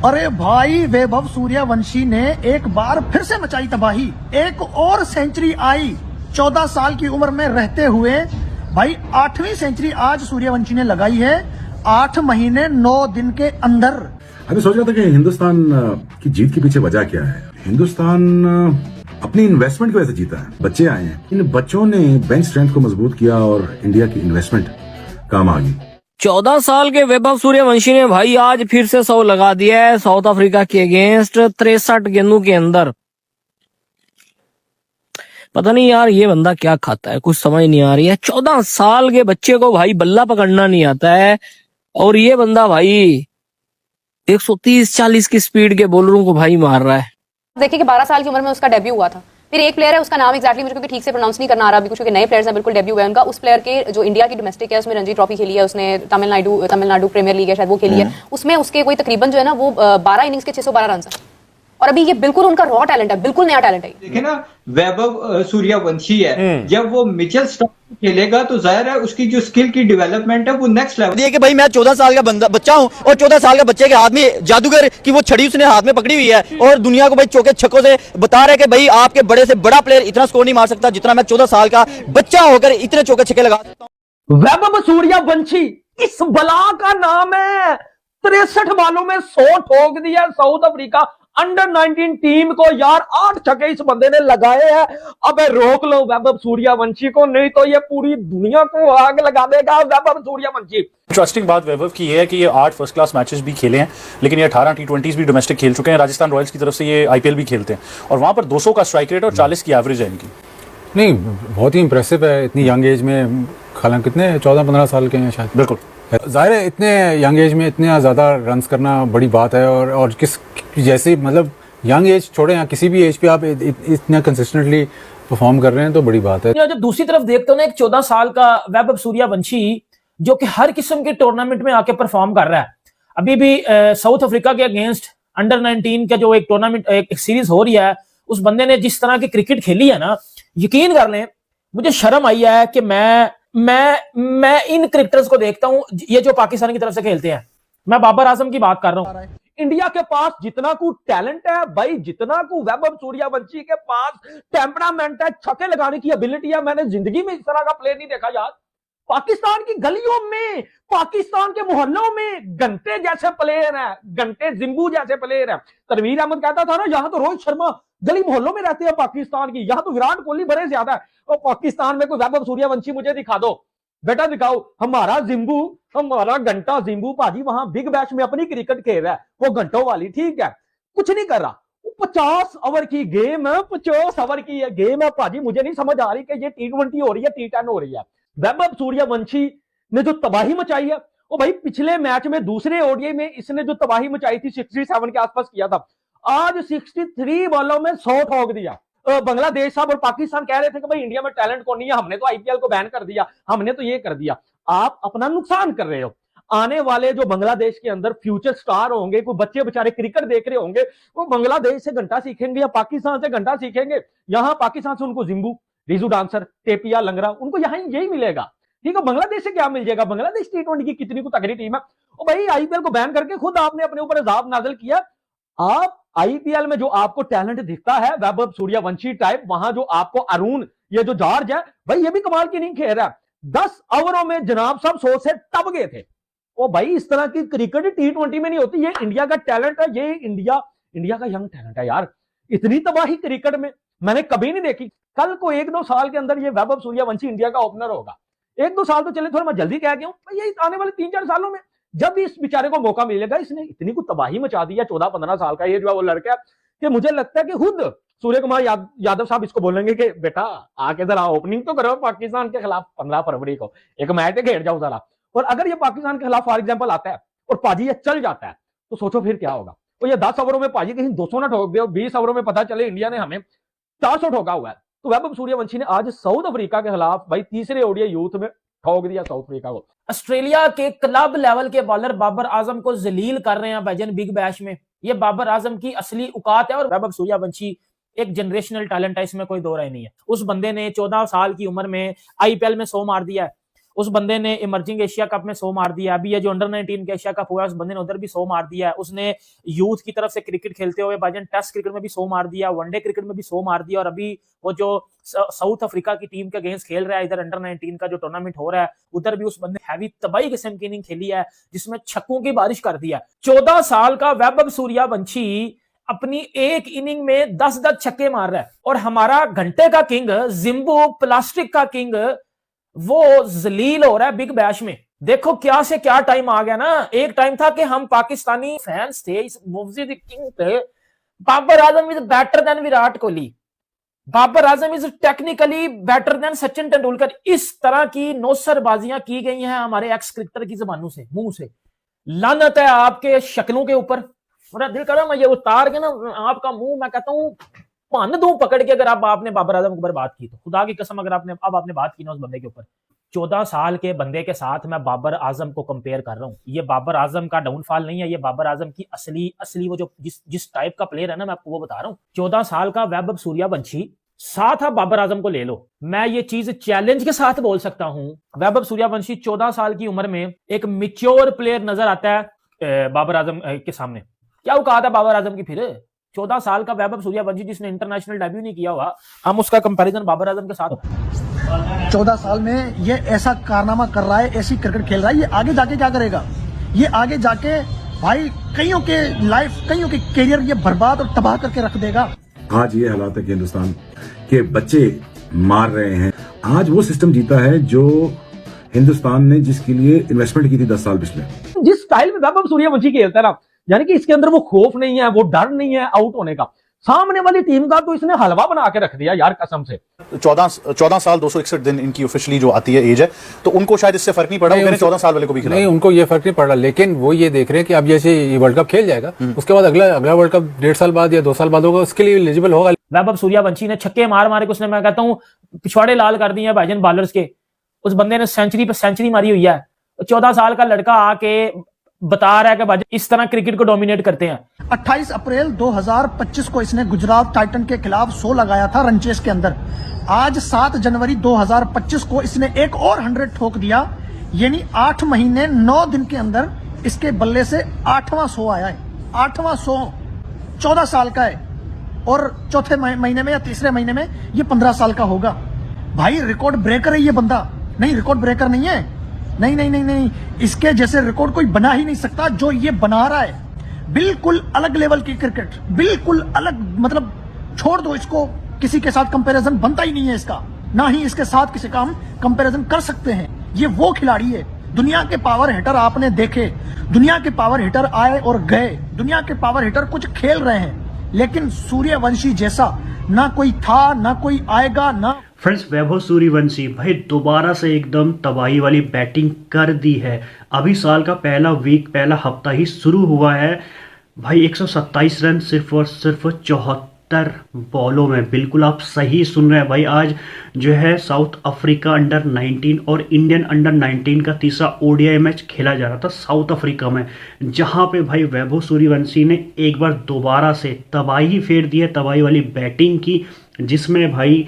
अरे भाई, वैभव सूर्यवंशी ने एक बार फिर से मचाई तबाही। एक और सेंचुरी आई 14 साल की उम्र में रहते हुए। भाई 8वीं सेंचुरी आज सूर्यवंशी ने लगाई है 8 महीने 9 दिन के अंदर। अभी सोच रहा था कि हिंदुस्तान की जीत के पीछे वजह क्या है। हिंदुस्तान अपनी इन्वेस्टमेंट की वजह से जीता है। बच्चे आए हैं, इन बच्चों ने बेंच स्ट्रेंथ को मजबूत किया और इंडिया की इन्वेस्टमेंट काम आ गई। 14 साल के वैभव सूर्यवंशी ने भाई आज फिर से 100 लगा दिया है साउथ अफ्रीका के अगेंस्ट 63 गेंदों के अंदर। पता नहीं यार ये बंदा क्या खाता है, कुछ समझ नहीं आ रही है। 14 साल के बच्चे को भाई बल्ला पकड़ना नहीं आता है और ये बंदा भाई 130-40 की स्पीड के बॉलरों को भाई मार रहा है। देखिए कि 12 साल की उम्र में उसका डेब्यू हुआ था। फिर एक प्लेयर है, उसका नाम एग्जैक्टली मुझे क्योंकि ठीक से प्रोनाउंस नहीं करना आ रहा अभी कुछ, क्योंकि नए प्लेयर्स हैं, बिल्कुल डेब्यू हुआ है उनका। उस प्लेयर के जो इंडिया की डोमेस्टिक है उसमें रणजी ट्रॉफी खेली है उसने, तमिलनाडु प्रीमियर लीग है शायद वो खेली है, उसमें उसके कोई तकरीबन जो है ना वो 12 इनिंग्स के 612 रन है। और अभी ये बिल्कुल उनका रॉ टैलेंट है, बिल्कुल नया टैलेंट है। देखिए ना, वैभव सूर्यवंशी है, जब वो मिचेल स्टार्क खेलेगा तो जाहिर है उसकी जो स्किल की डेवलपमेंट है वो नेक्स्ट लेवल। ये कि भाई मैं 14 साल का बच्चा हूं और 14 साल के बच्चे के हाथ में जादूगर की वो छड़ी उसने हाथ में पकड़ी हुई है और दुनिया को भाई चौके छक्कों से बता रहे कि भाई आपके बड़े से बड़ा प्लेयर इतना स्कोर नहीं मार सकता जितना मैं 14 साल का बच्चा होकर इतने चौके छक्के लगा सकता हूँ। वैभव सूर्यवंशी इस बला का नाम है। 63 बालों में 100 ठोक दिया साउथ अफ्रीका अंडर 19 टीम को। यार 8 छक्के इस बंदे ने लगाए हैं। अबे रोक लो वैभव सूर्यवंशी को, नहीं तो ये पूरी दुनिया को आग लगा देगा वैभव सूर्यवंशी। इंटरेस्टिंग बात वैभव की ये है कि ये 8 फर्स्ट क्लास मैचेस भी खेले हैं, लेकिन ये 18 T20s भी डोमेस्टिक खेल चुके हैं। राजस्थान रॉयल्स की तरफ से ये IPL भी खेलते हैं और वहां पर 200 का स्ट्राइक रेट और 40 की एवरेज है इनकी। नहीं, बहुत ही इंप्रेसिव है इतनी यंग एज में। हालांकि कितने 14-15 साल के हैं शायद। बिल्कुल जाहिर है इतने यंग एज में इतने ज़्यादा रन्स करना बड़ी बात है। और किस जैसे मतलब यंग एज छोड़े या किसी भी एज पे आप इतना कंसिस्टेंटली परफॉर्म कर रहे हैं तो बड़ी बात है। जब दूसरी तरफ देखते हो ना, एक 14 साल का वैभव सूर्यवंशी जो कि हर किस्म के टूर्नामेंट में आके परफॉर्म कर रहा है। अभी भी साउथ अफ्रीका के अगेंस्ट अंडर 19 का जो एक टूर्नामेंट एक सीरीज हो रही है, उस बंदे ने जिस तरह की क्रिकेट खेली है ना, यकीन कर लें मुझे शर्म आई है कि मैं इन क्रिकेटर्स को देखता हूं ये जो पाकिस्तान की तरफ से खेलते हैं। मैं बाबर आजम की बात कर रहा हूं। इंडिया के पास जितना को टैलेंट है भाई, जितना को वैभव सूर्यवंशी के पास टेम्परामेंट है, छक्के लगाने की एबिलिटी है, मैंने जिंदगी में इस तरह का प्लेयर नहीं देखा यार। पाकिस्तान की गलियों में, पाकिस्तान के मोहल्लों में घंटे जैसे प्लेयर है, घंटे जिम्बू जैसे प्लेयर है। तनवीर अहमद कहता था ना, यहाँ तो रोहित शर्मा गली मोहल्लों में रहते हैं पाकिस्तान की, यहाँ तो विराट कोहली बड़े ज्यादा है। और पाकिस्तान में कोई वैभव सूर्यवंशी मुझे दिखा दो बेटा, दिखाओ हमारा जिम्बू, हमारा घंटा जिम्बू भाजी वहां बिग बैश में अपनी क्रिकेट खेल रहा है, वो घंटों वाली, ठीक है, कुछ नहीं कर रहा। 50 ओवर की गेम है, 50 ओवर की गेम है भाजी। मुझे नहीं समझ आ रही कि ये T20 हो रही है T10 हो रही है। वैभव सूर्यवंशी ने जो तबाही मचाई है, वो भाई पिछले मैच में दूसरे ओडीआई में इसने जो तबाही मचाई थी 67 के आसपास किया था, आज 63 बॉलों में 100 ठोक दिया। बांग्लादेश साहब और पाकिस्तान कह रहे थे कि भाई इंडिया में टैलेंट कौन नहीं है, हमने तो IPL को बैन कर दिया, हमने तो ये कर दिया। आप अपना नुकसान कर रहे हो। आने वाले जो बांग्लादेश के अंदर फ्यूचर स्टार होंगे, कोई बच्चे बेचारे क्रिकेट देख रहे होंगे, वो बांग्लादेश से घंटा सीखेंगे या पाकिस्तान से घंटा सीखेंगे। यहाँ पाकिस्तान से उनको जिम्बू, रिजू डांसर, टेपिया, लंगरा, उनको यहाँ यही मिलेगा। ठीक है, बांग्लादेश से क्या मिल जाएगा? बांग्लादेश T20 की कितनी को तगड़ी टीम है। और भाई IPL को बैन करके खुद आपने अपने ऊपर अजाब नाज़िल किया। आप IPL में जो आपको टैलेंट दिखता है वैभव सूर्यवंशी टाइप, वहां जो आपको अरुण, ये जो जॉर्ज है भाई, ये भी कमाल की नहीं खेल रहा। 10 ओवरों में जनाब साहब 100 से टप गए थे। ओ भाई इस तरह की क्रिकेट T20 में नहीं होती। ये इंडिया का टैलेंट है, ये इंडिया का यंग टैलेंट है यार। इतनी तबाही क्रिकेट में मैंने कभी नहीं देखी। कल को 1-2 साल के अंदर ये वैभव सूर्यवंशी इंडिया का ओपनर होगा। 1-2 साल तो चले, थोड़ा मैं जल्दी कह गया हूं, ये आने वाले 3-4 सालों में जब भी इस बेचारे को मौका मिलेगा, इसने इतनी को तबाही मचा दी है। 14-15 साल का ये जो है वो लड़का है कि मुझे लगता है कि खुद सूर्य कुमार यादव साहब इसको बोलेंगे कि बेटा आके जरा ओपनिंग तो करो पाकिस्तान के खिलाफ 15 फरवरी को, एक मैच खेल जाओ जरा। और अगर ये पाकिस्तान के खिलाफ फॉर एग्जाम्पल आता है और पाजी ये चल जाता है तो सोचो फिर क्या होगा। तो ये 10 ओवरों में पाजी कहीं 200 ना ठोक दे और 20 ओवरों में पता चले इंडिया ने हमें 400 ठोका हुआ है। तो वैभव सूर्यवंशी ने आज साउथ अफ्रीका के खिलाफ भाई तीसरे ओडीआई यूथ में ठोक दिया साउथ अफ्रीका को। ऑस्ट्रेलिया के क्लब लेवल के बॉलर बाबर आजम को जलील कर रहे हैं भाईजान बिग बैश में। ये बाबर आजम की असली औकात है और वैभव सूर्यवंशी एक जनरेशनल टैलेंट है, इसमें कोई दो राय नहीं है। उस बंदे ने 14 साल की उम्र में IPL में 100 मार दिया है उस बंदे ने इमर्जिंग एशिया कप में 100 मार दिया, अभी ये जो अंडर 19 का एशिया कप हुआ उस बंदे ने उधर भी 100 मार दिया है, उसने यूथ की तरफ से क्रिकेट खेलते हुए भाईजान टेस्ट क्रिकेट में भी 100 मार दिया, वनडे क्रिकेट में भी 100 मार दिया, और अभी वो जो साउथ अफ्रीका की टीम के अगेंस्ट खेल रहा है, इधर अंडर 19 का जो टूर्नामेंट हो रहा है उधर भी उस बंदे हैवी तबाही किस्म की इनिंग खेली है जिसमें छक्कों की बारिश कर दिया। 14 साल का वैभव सूर्यवंशी अपनी एक इनिंग में 10-10 छक्के मार रहा है, और हमारा घंटे का किंग जिम्बू प्लास्टिक का किंग वो जलील हो रहा है बिग बैश में। देखो क्या से क्या टाइम आ गया ना। एक टाइम था कि हम पाकिस्तानी फैंस थे, इस मूवी द किंग थे, Babar Azam is better than Virat Kohli, Babar Azam is technically better than Sachin Tendulkar. इस तरह की नौसरबाजियां की गई हैं हमारे एक्स क्रिकेटर की जबानों से, मुंह से। लानत है आपके शक्लों के ऊपर। मेरा दिल कर रहा है मैं ये उतार के ना आपका मुंह, मैं कहता हूं भन दूं पकड़ के, अगर आपने बाबर आजम के ऊपर बात की तो। खुदा की कसम अगर आपने बात की ना उस बंदे के ऊपर, 14 साल के बंदे के साथ मैं बाबर आजम को कंपेयर कर रहा हूं। ये बाबर आजम का डाउनफॉल नहीं है, ये बाबर आजम की असली वो जो जिस टाइप का प्लेयर है ना, मैं आपको वो बता रहा हूं। 14 साल का वैभव सूर्यवंशी, साथ आप बाबर आजम को ले लो। मैं ये चीज चैलेंज के साथ बोल सकता हूं, वैभव सूर्यवंशी 14 साल की उम्र में एक मिच्योर प्लेयर नजर आता है बाबर आजम के सामने। क्या औकात है बाबर आजम की फिर? 14 साल का वैभव सूर्यवंशी जिसने इंटरनेशनल डेब्यू नहीं किया हुआ, हम उसका कंपैरिजन बाबर आजम के साथ। 14 साल में ये ऐसा कारनामा कर रहा है, ऐसी क्रिकेट खेल रहा है, ये आगे जाके क्या करेगा? ये आगे जाके भाई कईयों के लाइफ, कईयों के करियर ये बर्बाद और तबाह करके रख देगा। आज ये हालात है कि हिंदुस्तान के बच्चे मार रहे हैं। आज वो सिस्टम जीता है जो हिंदुस्तान ने जिसके लिए इन्वेस्टमेंट की थी 10 साल पिछले। जिस स्टाइल में वैभव सूर्यवंशी खेलता है ना, यानी कि इसके अंदर वो खौफ नहीं है, वो डर नहीं है आउट होने का। सामने वाली टीम का तो इसने हलवा बना के रख दिया यार कसम से। 14 साल 261 दिन इनकी ऑफिशियली जो आती है एज है, तो उनको शायद इससे फर्क नहीं पड़ा। मैंने 14 साल वाले को भी खिलाया। नहीं, उनको ये फर्क नहीं पड़ रहा, लेकिन वो ये देख रहे हैं कि अब जैसे ये वर्ल्ड कप खेल जाएगा, उसके बाद अगला वर्ल्ड कप 1.5 साल बाद या 2 साल बाद होगा, उसके लिए एलिजिबल होगा। वैभव सूर्यवंशी ने छक्के मार के उसने, मैं कहता हूं, पिछवाड़े लाल कर दिए हैं भाईजान बॉलर्स के। उस बंदे ने सेंचुरी पे सेंचुरी मारी हुई है। 14 साल का लड़का आके बता रहा है कि भाई इस तरह क्रिकेट को डोमिनेट करते हैं। 28 अप्रैल 2025 को इसने गुजरात टाइटन के खिलाफ 100 लगाया था रनचेस के अंदर। आज 7 जनवरी 2025 को इसने एक और 100 ठोक दिया, यानी 8 महीने 9 दिन के अंदर इसके बल्ले से 8वां 100 आया है। 8वां 100 14 साल का है, और चौथे महीने में या तीसरे महीने में ये 15 साल का होगा। भाई रिकॉर्ड ब्रेकर है ये बंदा। नहीं, रिकॉर्ड ब्रेकर नहीं है। नहीं, इसके जैसे रिकॉर्ड कोई बना ही नहीं सकता जो ये बना रहा है। बिल्कुल अलग लेवल की क्रिकेट, बिल्कुल अलग, मतलब छोड़ दो इसको, किसी के साथ कंपैरिजन बनता ही नहीं है इसका, ना ही इसके साथ किसी का हम कंपैरिजन कर सकते हैं। ये वो खिलाड़ी है। दुनिया के पावर हिटर आपने देखे, दुनिया के पावर हिटर आए और गए, दुनिया के पावर हिटर कुछ खेल रहे हैं, लेकिन सूर्यवंशी जैसा ना कोई था, ना कोई आएगा, ना। फ्रेंड्स, वैभव सूर्यवंशी भाई दोबारा से एकदम तबाही वाली बैटिंग कर दी है। अभी साल का पहला हफ्ता ही शुरू हुआ है भाई। 127 रन सिर्फ और सिर्फ 74 बॉलों में। बिल्कुल आप सही सुन रहे हैं भाई। आज जो है साउथ अफ्रीका अंडर 19 और इंडियन अंडर 19 का तीसरा ओडीआई मैच खेला जा रहा था साउथ अफ्रीका में, जहां पे भाई वैभव सूर्यवंशी ने एक बार दोबारा से तबाही फेर दी है, तबाही वाली बैटिंग की, जिसमें भाई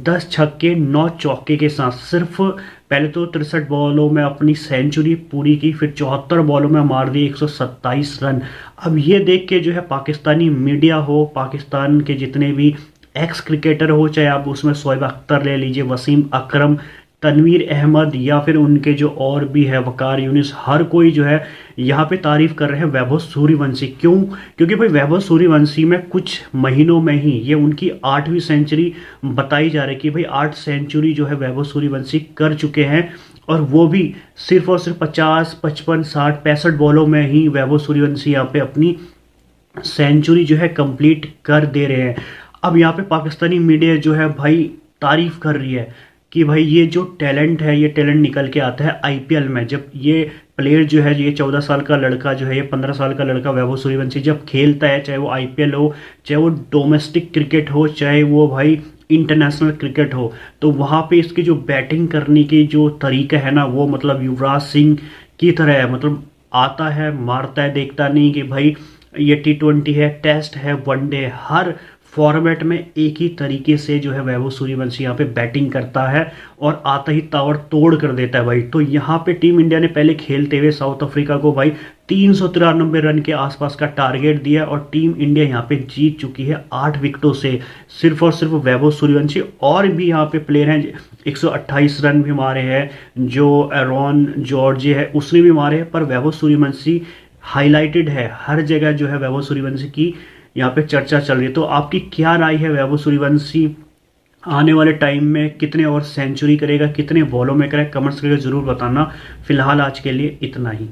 10 छक्के 9 चौके के साथ सिर्फ पहले तो 63 बॉलों में अपनी सेंचुरी पूरी की, फिर 74 बॉलों में मार दिए 127 रन। अब ये देख के जो है पाकिस्तानी मीडिया हो, पाकिस्तान के जितने भी एक्स क्रिकेटर हो, चाहे आप उसमें शोएब अख्तर ले लीजिए, वसीम अकरम, तनवीर अहमद, या फिर उनके जो और भी है वकार यूनिस, हर कोई जो है यहाँ पे तारीफ कर रहे हैं वैभव सूर्यवंशी। क्यों? क्योंकि भाई वैभव सूर्यवंशी में कुछ महीनों में ही ये उनकी 8वीं सेंचुरी बताई जा रही है कि भाई 8 सेंचुरी जो है वैभव सूर्यवंशी कर चुके हैं, और वो भी सिर्फ और सिर्फ 50, 55, 60, 65 बॉलों में ही वैभव सूर्यवंशी यहाँ पे अपनी सेंचुरी जो है कंप्लीट कर दे रहे हैं। अब यहाँ पे पाकिस्तानी मीडिया जो है भाई तारीफ कर रही है कि भाई ये जो टैलेंट है, ये टैलेंट निकल के आता है आईपीएल में। जब ये प्लेयर जो है, ये 14 साल का लड़का जो है, ये 15 साल का लड़का वैभव सूर्यवंशी जब खेलता है, चाहे वो आईपीएल हो, चाहे वो डोमेस्टिक क्रिकेट हो, चाहे वो भाई इंटरनेशनल क्रिकेट हो, तो वहाँ पे इसकी जो बैटिंग करने की जो तरीका है ना, वो मतलब युवराज सिंह की तरह है। मतलब आता है, मारता है, देखता नहीं कि भाई ये T20 है, टेस्ट है, वनडे, हर फॉर्मेट में एक ही तरीके से जो है वैभव सूर्यवंशी यहाँ पे बैटिंग करता है और आता ही ताबड़ तोड़ कर देता है भाई। तो यहाँ पे टीम इंडिया ने पहले खेलते हुए साउथ अफ्रीका को भाई 393 रन के आसपास का टारगेट दिया और टीम इंडिया यहाँ पे जीत चुकी है 8 विकेटों से, सिर्फ और सिर्फ वैभव सूर्यवंशी। और भी यहाँ पे प्लेयर हैं, 128 रन भी मारे हैं, जो एरॉन जॉर्ज है उसने भी मारे हैं, पर वैभव सूर्यवंशी हाईलाइटेड है हर जगह जो है वैभव सूर्यवंशी की यहाँ पे चर्चा चल रही है। तो आपकी क्या राय है, वैभव सूर्यवंशी आने वाले टाइम में कितने ओवर सेंचुरी करेगा, कितने बॉलों में करेगा, कमेंट्स करके जरूर बताना। फिलहाल आज के लिए इतना ही।